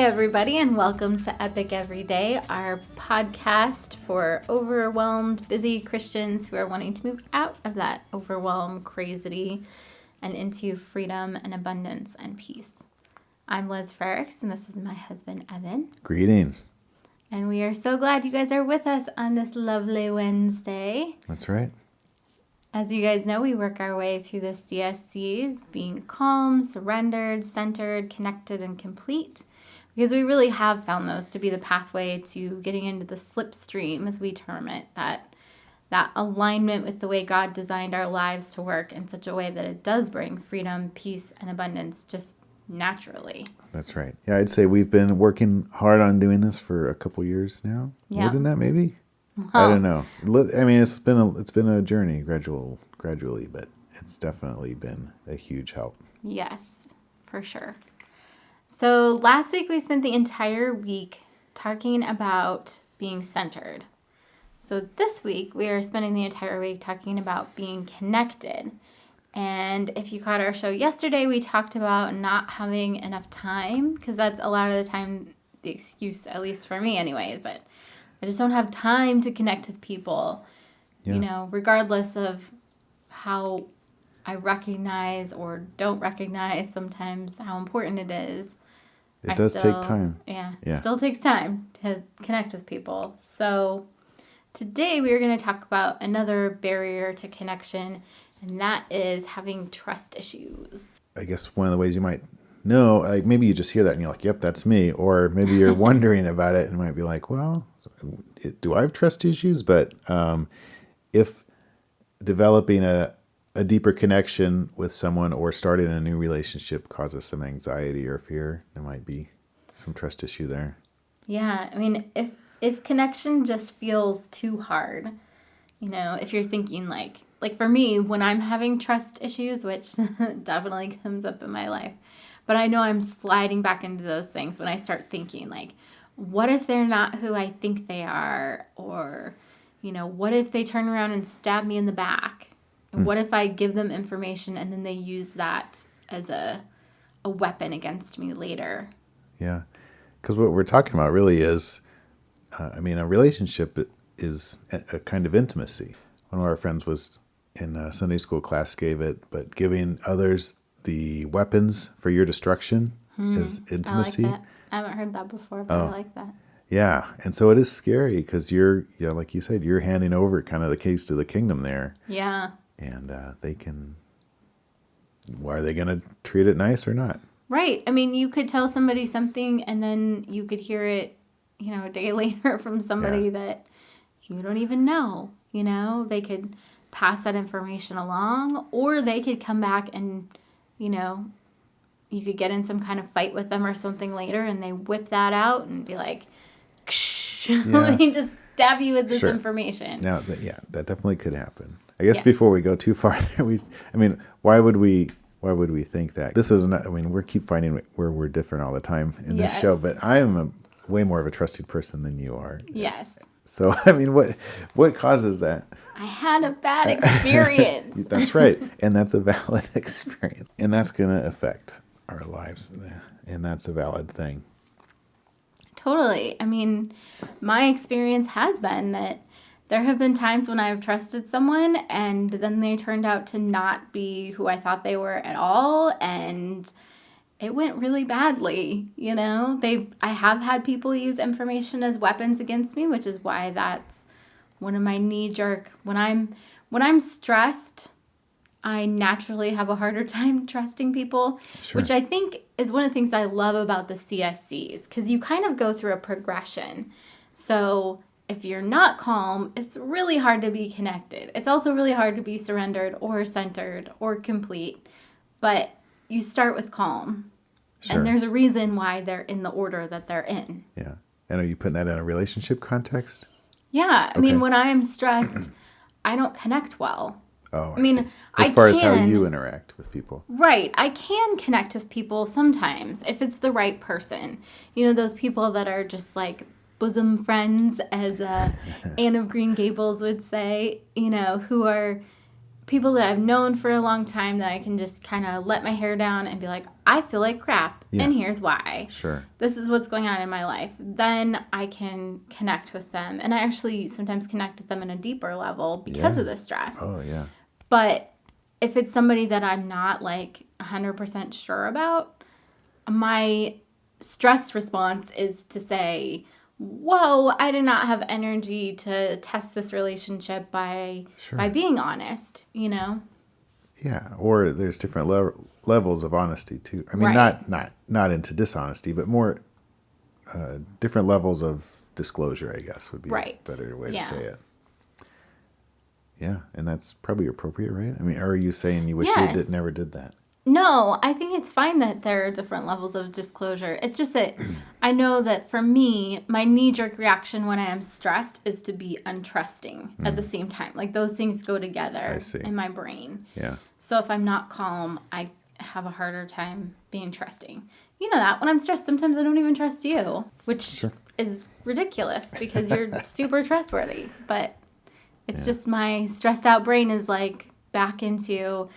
everybody, and welcome to Epic Everyday, our podcast for overwhelmed, busy Christians who are wanting to move out of that overwhelm, crazy, and into freedom and abundance and peace. I'm Liz Frerichs, and this is my husband, Evan. Greetings. And we are so glad you guys are with us on this lovely Wednesday. That's right. As you guys know, we work our way through the CSCs, being calm, surrendered, centered, connected, and complete, because we really have found those to be the pathway to getting into the slipstream, as we term it, that alignment with the way God designed our lives to work in such a way that it does bring freedom, peace, and abundance just naturally. That's right. Yeah, I'd say we've been working hard on doing this for a couple years now. Yeah. More than that, maybe? I don't know. I mean, it's been a journey gradually, but it's definitely been a huge help. Yes, for sure. So last week we spent the entire week talking about being centered. So this week we are spending the entire week talking about being connected. And if you caught our show yesterday, we talked about not having enough time, because that's a lot of the time the excuse, at least for me anyway, is that I just don't have time to connect with people, regardless of how I recognize or don't recognize sometimes how important it is. It does take time. Yeah, it still takes time to connect with people. So today we are going to talk about another barrier to connection, and that is having trust issues. I guess one of the ways you might know, like maybe you just hear that and you're like, yep, that's me. Or maybe you're wondering about it and might be like, well, do I have trust issues? But if developing a deeper connection with someone or starting a new relationship causes some anxiety or fear, there might be some trust issue there. Yeah, I mean, if connection just feels too hard, if you're thinking like for me, when I'm having trust issues, which definitely comes up in my life, but I know I'm sliding back into those things when I start thinking like, what if they're not who I think they are? Or, what if they turn around and stab me in the back? And what if I give them information and then they use that as a weapon against me later? Yeah, because what we're talking about really is, a relationship is a kind of intimacy. One of our friends was in a Sunday school class gave it, but giving others the weapons for your destruction is intimacy. I like that. I haven't heard that before, but I like that. Yeah, and so it is scary because you're, like you said, you're handing over kind of the keys to the kingdom there. Yeah. And why are they going to treat it nice or not? Right. I mean, you could tell somebody something and then you could hear it, a day later from somebody that you don't even know. They could pass that information along, or they could come back and, you could get in some kind of fight with them or something later and they whip that out and be like, let me just stab you with this information. Now, that definitely could happen. I guess before we go too far there, why would we think that? This is not, we keep finding where we're different all the time in this show, but I am way more of a trusted person than you are. Yes. So, what causes that? I had a bad experience. That's right. And that's a valid experience. And that's going to affect our lives. And that's a valid thing. Totally. My experience has been that there have been times when I've trusted someone and then they turned out to not be who I thought they were at all. And it went really badly. I have had people use information as weapons against me, which is why that's one of my knee-jerk. When I'm stressed, I naturally have a harder time trusting people, which I think is one of the things I love about the CSCs, because you kind of go through a progression. So if you're not calm, it's really hard to be connected. It's also really hard to be surrendered or centered or complete, but you start with calm. Sure. And there's a reason why they're in the order that they're in. Yeah. And are you putting that in a relationship context? Yeah. When I am stressed, I don't connect well. Oh, I see. As far as how you interact with people. Right. I can connect with people sometimes if it's the right person. Those people that are just like bosom friends, as Anne of Green Gables would say, who are people that I've known for a long time that I can just kind of let my hair down and be like, I feel like crap, and here's why. Sure. This is what's going on in my life. Then I can connect with them. And I actually sometimes connect with them in a deeper level because of the stress. Oh, yeah. But if it's somebody that I'm not like 100% sure about, my stress response is to say, whoa, I do not have energy to test this relationship by being honest, you know? Yeah, or there's different levels of honesty too. I mean, not into dishonesty, but more different levels of disclosure, I guess, would be a better way to say it. Yeah, and that's probably appropriate, right? I mean, or are you saying you wish you never did that? No, I think it's fine that there are different levels of disclosure. It's just that I know that for me, my knee-jerk reaction when I am stressed is to be untrusting at the same time. Like those things go together in my brain. Yeah. So if I'm not calm, I have a harder time being trusting. You know that when I'm stressed, sometimes I don't even trust you, which is ridiculous because you're super trustworthy. But it's just my stressed out brain is like back into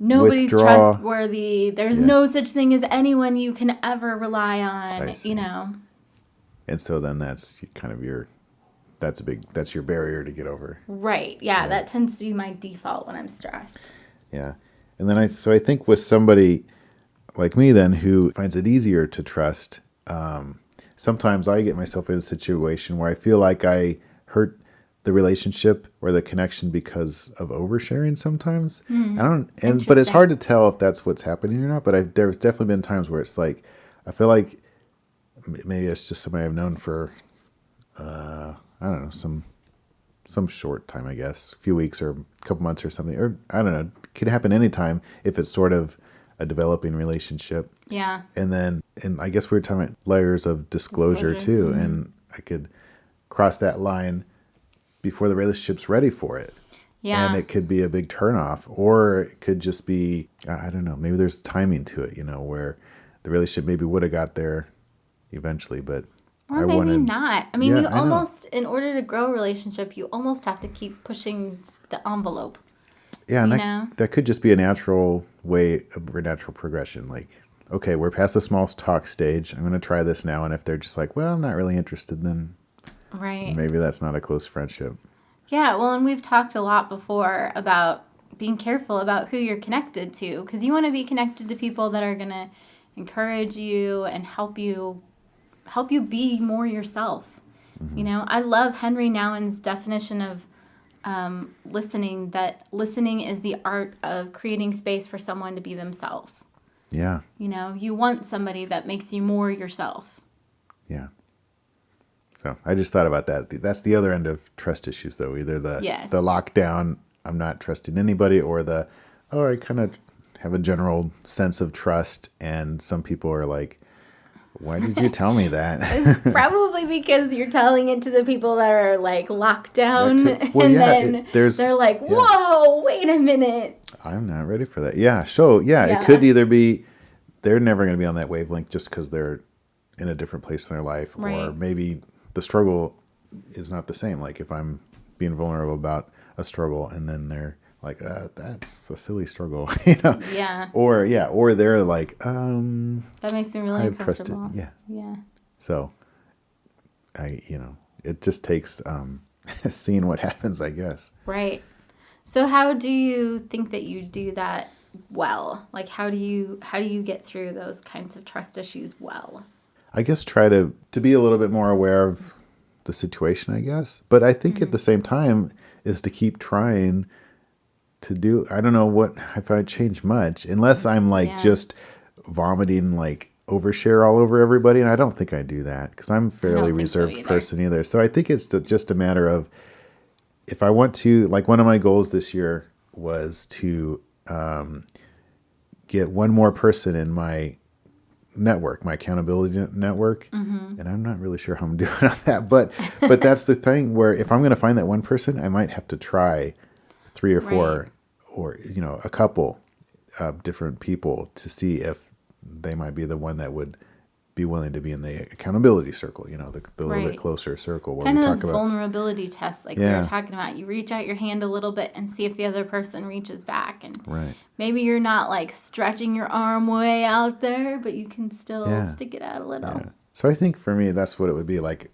nobody's trustworthy. There's no such thing as anyone you can ever rely on, you know. And so then that's kind of that's your barrier to get over. Right. Yeah, that tends to be my default when I'm stressed. Yeah. And then I think with somebody like me then who finds it easier to trust, sometimes I get myself in a situation where I feel like I hurt the relationship or the connection because of oversharing sometimes. But it's hard to tell if that's what's happening or not. But there's definitely been times where it's like, I feel like maybe it's just somebody I've known for, I don't know, some short time, I guess, a few weeks or a couple months or something, or I don't know, it could happen anytime if it's sort of a developing relationship. Yeah. And I guess we were talking about layers of disclosure too. And I could cross that line before the relationship's ready for it. Yeah. And it could be a big turnoff, or it could just be, I don't know, maybe there's timing to it, you know, where the relationship maybe would have got there eventually, but or maybe not. I mean, in order to grow a relationship, you almost have to keep pushing the envelope. Yeah, and that could just be a natural way, a natural progression. Like, okay, we're past the small talk stage. I'm going to try this now. And if they're just like, well, I'm not really interested, then maybe that's not a close friendship. Yeah, well, and we've talked a lot before about being careful about who you're connected to, because you want to be connected to people that are going to encourage you and help you be more yourself. You know, I love Henry Nouwen's definition of listening, that listening is the art of creating space for someone to be themselves. Yeah. You know, you want somebody that makes you more yourself. Yeah. So I just thought about that. That's the other end of trust issues, though. Either the lockdown, I'm not trusting anybody, or I kind of have a general sense of trust, and some people are like, why did you tell me that? It's probably because you're telling it to the people that are like locked down. They're like, whoa, wait a minute. I'm not ready for that. Yeah. So, it could either be they're never going to be on that wavelength just because they're in a different place in their life. Right. Or maybe the struggle is not the same. Like if I'm being vulnerable about a struggle and then they're like, that's a silly struggle, you know? Yeah. Or they're like, that makes me really uncomfortable. Yeah. Yeah. So, it just takes seeing what happens, I guess. Right. So how do you think that you do that well? Like, how do you get through those kinds of trust issues well? I guess try to be a little bit more aware of the situation, I guess. But I think at the same time is to keep trying to do, I don't know if I change much, unless I'm like just vomiting like overshare all over everybody. And I don't think I do that because I'm a fairly reserved person either. So I think it's just a matter of, if I want to, like one of my goals this year was to get one more person in my network, my accountability network. And I'm not really sure how I'm doing on that, but that's the thing where if I'm going to find that one person, I might have to try 3 or 4 or, a couple of different people to see if they might be the one that would be willing to be in the accountability circle, the little bit Right. closer circle where Kind we of talk those about, vulnerability tests like we yeah, were talking about. You reach out your hand a little bit and see if the other person reaches back. And right. maybe you're not like stretching your arm way out there, but you can still Yeah. stick it out a little. Yeah. So I think for me, that's what it would be like.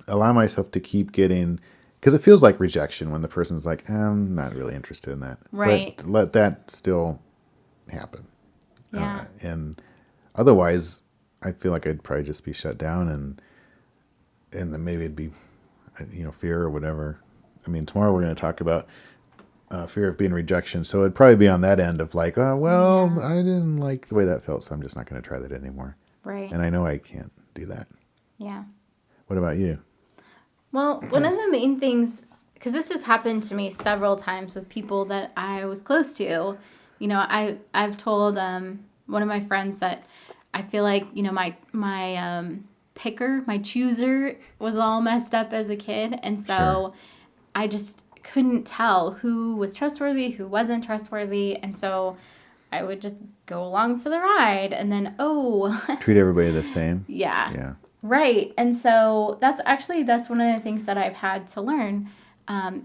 Allow myself to keep getting, because it feels like rejection when the person's like, I'm not really interested in that. Right. But let that still happen. Yeah. And otherwise, I feel like I'd probably just be shut down, and then maybe it'd be, fear or whatever. I mean, tomorrow we're going to talk about fear of being rejection. So it'd probably be on that end of like, oh, well, Yeah. I didn't like the way that felt, so I'm just not going to try that anymore. Right. And I know I can't do that. Yeah. What about you? Well, one of the main things, because this has happened to me several times with people that I was close to, I've told one of my friends that I feel like my picker, my chooser, was all messed up as a kid, and so Sure. I just couldn't tell who was trustworthy, who wasn't trustworthy, and so I would just go along for the ride, and then Treat everybody the same. yeah. Yeah. Right. And so that's one of the things that I've had to learn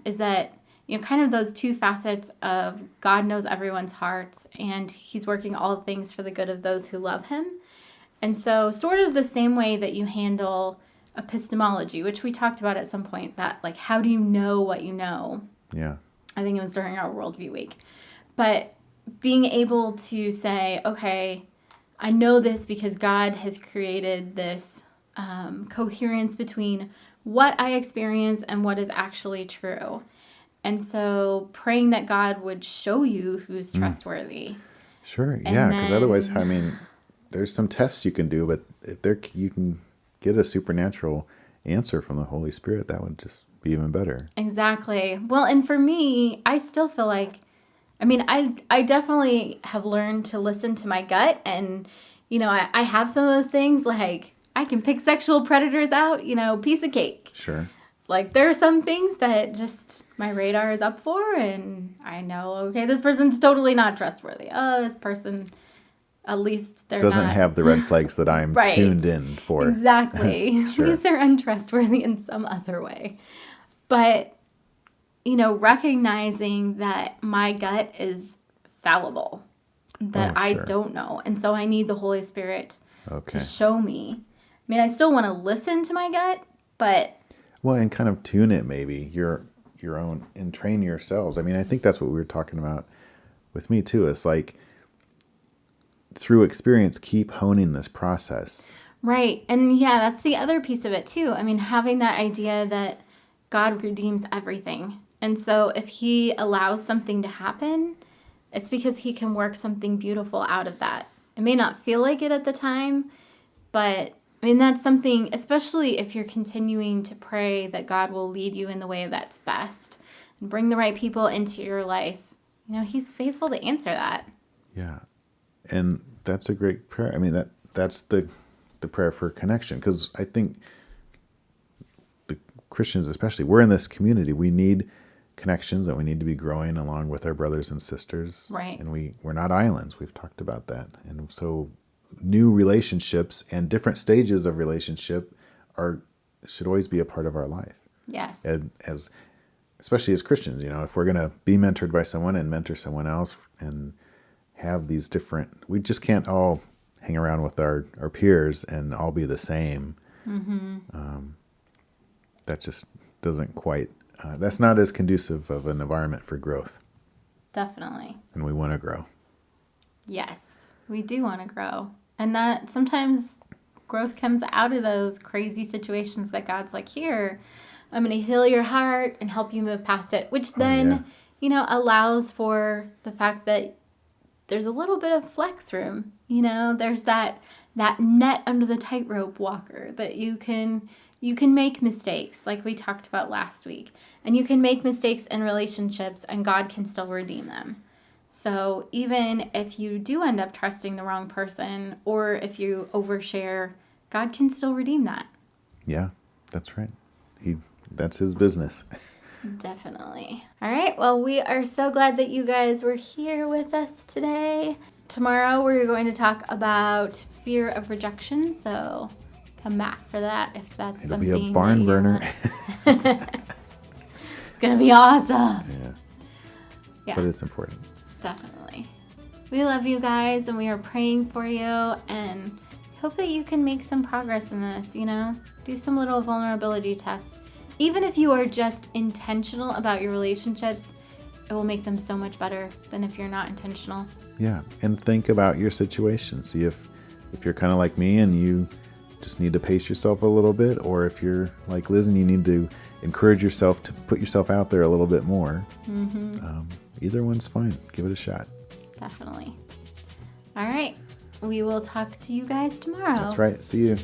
is that, kind of those two facets of God knows everyone's hearts and he's working all things for the good of those who love him. And so sort of the same way that you handle epistemology, which we talked about at some point, that like, how do you know what you know? Yeah. I think it was during our worldview week. But being able to say, okay, I know this because God has created this coherence between what I experience and what is actually true. And so praying that God would show you who's trustworthy. Sure. And Yeah. Because otherwise, I then, mean, there's some tests you can do, but if you can get a supernatural answer from the Holy Spirit, that would just be even better. exactly. Well, and for me, I still feel like, I definitely have learned to listen to my gut. And, I have some of those things like I can pick sexual predators out, piece of cake. Sure. Like there are some things that just my radar is up for, and I know, okay, this person's totally not trustworthy. Oh, this person, at least they're Doesn't not. have the red flags that I'm Right. tuned in for. Exactly. At Sure. least they're untrustworthy in some other way. But, recognizing that my gut is fallible, that Oh, I sure. don't know. And so I need the Holy Spirit Okay. to show me. I still want to listen to my gut, but Well, and kind of tune it maybe your own and train yourselves. I mean, I think that's what we were talking about with me too. It's like through experience, keep honing this process. right. And yeah, that's the other piece of it too. Having that idea that God redeems everything. And so if he allows something to happen, it's because he can work something beautiful out of that. It may not feel like it at the time, but that's something, especially if you're continuing to pray that God will lead you in the way that's best and bring the right people into your life. He's faithful to answer that. Yeah. And that's a great prayer. I mean, that's the prayer for connection, because I think the Christians especially, we're in this community. We need connections, and we need to be growing along with our brothers and sisters. Right. And we're not islands. We've talked about that. And so new relationships and different stages of relationship should always be a part of our life. Yes. And especially as Christians, if we're going to be mentored by someone and mentor someone else and have these different, we just can't all hang around with our peers and all be the same. Mm-hmm. That just doesn't quite, that's not as conducive of an environment for growth. Definitely. And we want to grow. Yes, we do want to grow. And that sometimes growth comes out of those crazy situations that God's like, here, I'm going to heal your heart and help you move past it, which then, allows for the fact that there's a little bit of flex room. There's that net under the tightrope walker that you can make mistakes like we talked about last week. And you can make mistakes in relationships and God can still redeem them. So even if you do end up trusting the wrong person or if you overshare, God can still redeem that. Yeah, that's right. That's his business. Definitely. All right. Well, we are so glad that you guys were here with us today. tomorrow we're going to talk about fear of rejection. So come back for that if that's It'll something. be a barn burner. It's gonna be awesome. Yeah. But it's important. Definitely. We love you guys, and we are praying for you, and hope that you can make some progress in this. Do some little vulnerability tests. Even if you are just intentional about your relationships, it will make them so much better than if you're not intentional. Yeah, and think about your situation. See if you're kind of like me and you just need to pace yourself a little bit, or if you're like Liz and you need to encourage yourself to put yourself out there a little bit more. Either one's fine. Give it a shot. Definitely. All right. We will talk to you guys tomorrow. That's right. See you.